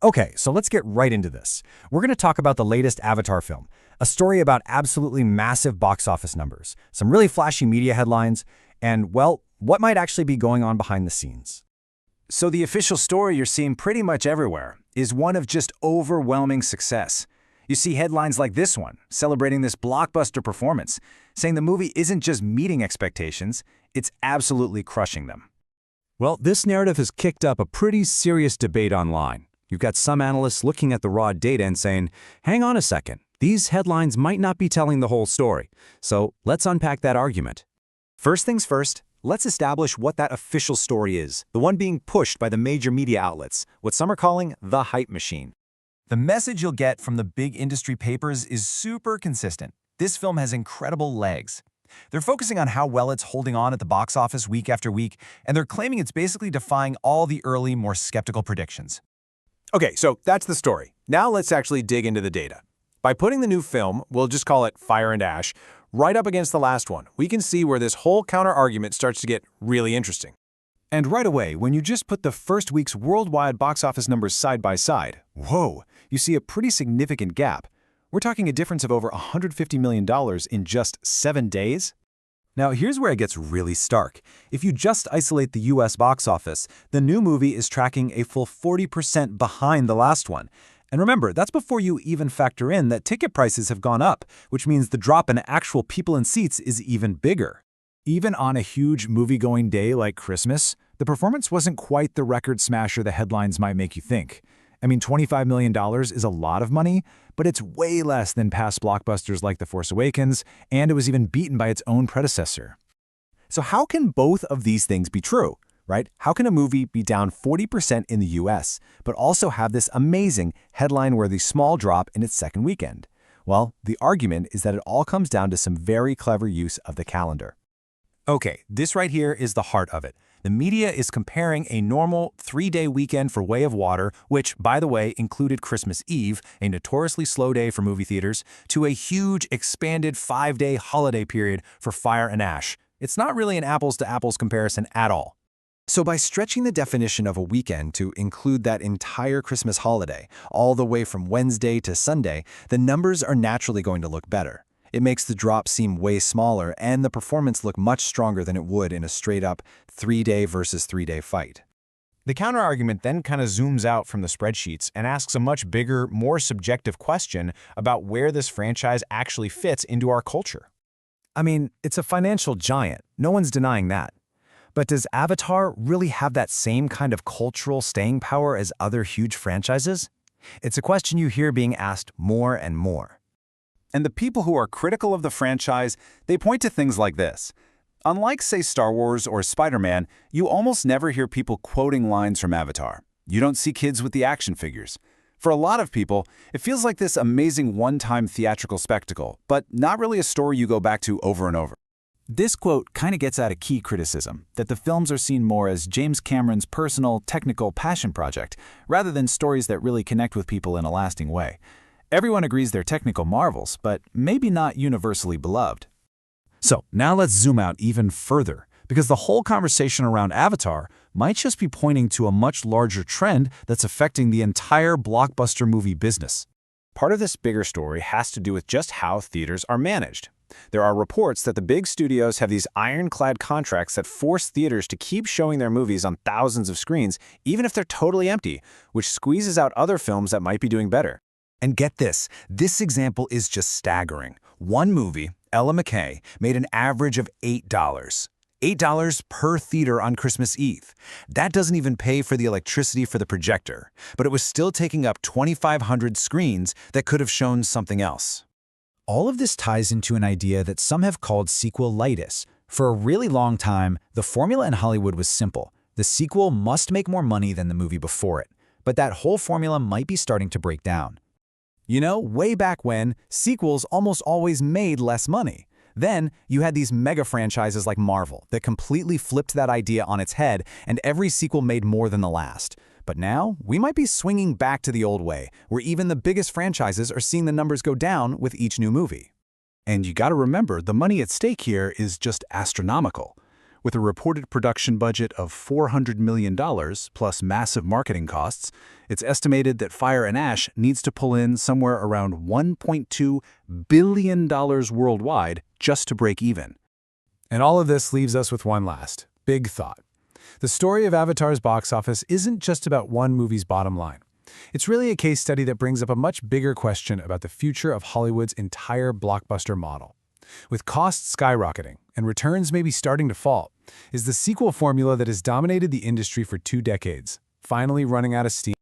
Okay, so let's get right into this. We're going to talk about the latest Avatar film, a story about absolutely massive box office numbers, some really flashy media headlines, and, well, what might actually be going on behind the scenes. So the official story you're seeing pretty much everywhere is one of just overwhelming success. You see headlines like this one, celebrating this blockbuster performance, saying the movie isn't just meeting expectations, it's absolutely crushing them. Well, this narrative has kicked up a pretty serious debate online. You've got some analysts looking at the raw data and saying, hang on a second, these headlines might not be telling the whole story. So let's unpack that argument. First things first, let's establish what that official story is, the one being pushed by the major media outlets, what some are calling the hype machine. The message you'll get from the big industry papers is super consistent. This film has incredible legs. They're focusing on how well it's holding on at the box office week after week, and they're claiming it's basically defying all the early, more skeptical predictions. Okay, so that's the story. Now let's actually dig into the data. By putting the new film, we'll just call it Fire and Ash, right up against the last one, we can see where this whole counter-argument starts to get really interesting. And right away, when you just put the first week's worldwide box office numbers side by side, whoa, you see a pretty significant gap. We're talking a difference of over $150 million in just 7 days. Now, here's where it gets really stark. If you just isolate the US box office, the new movie is tracking a full 40% behind the last one. And remember, that's before you even factor in that ticket prices have gone up, which means the drop in actual people in seats is even bigger. Even on a huge movie-going day like Christmas, the performance wasn't quite the record smasher the headlines might make you think. I mean, $25 million is a lot of money, but it's way less than past blockbusters like The Force Awakens, and it was even beaten by its own predecessor. So how can both of these things be true, right? How can a movie be down 40% in the US, but also have this amazing headline-worthy small drop in its second weekend? Well, the argument is that it all comes down to some very clever use of the calendar. Okay, this right here is the heart of it. The media is comparing a normal 3-day weekend for Way of Water, which, by the way, included Christmas Eve, a notoriously slow day for movie theaters, to a huge, expanded 5-day holiday period for Fire and Ash. It's not really an apples-to-apples comparison at all. So by stretching the definition of a weekend to include that entire Christmas holiday, all the way from Wednesday to Sunday, the numbers are naturally going to look better. It makes the drop seem way smaller and the performance look much stronger than it would in a straight-up 3-day versus 3-day fight. The counterargument then kind of zooms out from the spreadsheets and asks a much bigger, more subjective question about where this franchise actually fits into our culture. I mean, it's a financial giant. No one's denying that. But does Avatar really have that same kind of cultural staying power as other huge franchises? It's a question you hear being asked more and more. And the people who are critical of the franchise, they point to things like this. Unlike, say, Star Wars or Spider-Man, you almost never hear people quoting lines from Avatar. You don't see kids with the action figures. For a lot of people, it feels like this amazing one-time theatrical spectacle, but not really a story you go back to over and over. This quote kind of gets at a key criticism, that the films are seen more as James Cameron's personal, technical passion project, rather than stories that really connect with people in a lasting way. Everyone agrees they're technical marvels, but maybe not universally beloved. So now let's zoom out even further, because the whole conversation around Avatar might just be pointing to a much larger trend that's affecting the entire blockbuster movie business. Part of this bigger story has to do with just how theaters are managed. There are reports that the big studios have these ironclad contracts that force theaters to keep showing their movies on thousands of screens, even if they're totally empty, which squeezes out other films that might be doing better. And get this example is just staggering. One movie, Ella McKay, made an average of $8. $8 per theater on Christmas Eve. That doesn't even pay for the electricity for the projector, but it was still taking up 2,500 screens that could have shown something else. All of this ties into an idea that some have called sequelitis. For a really long time, the formula in Hollywood was simple. The sequel must make more money than the movie before it. But that whole formula might be starting to break down. You know, way back when, sequels almost always made less money. Then, you had these mega franchises like Marvel that completely flipped that idea on its head, and every sequel made more than the last. But now, we might be swinging back to the old way, where even the biggest franchises are seeing the numbers go down with each new movie. And you gotta remember, the money at stake here is just astronomical. With a reported production budget of $400 million plus massive marketing costs, it's estimated that Fire and Ash needs to pull in somewhere around $1.2 billion worldwide just to break even. And all of this leaves us with one last, big thought. The story of Avatar's box office isn't just about one movie's bottom line. It's really a case study that brings up a much bigger question about the future of Hollywood's entire blockbuster model. With costs skyrocketing and returns maybe starting to fall, is the sequel formula that has dominated the industry for 2 decades finally running out of steam?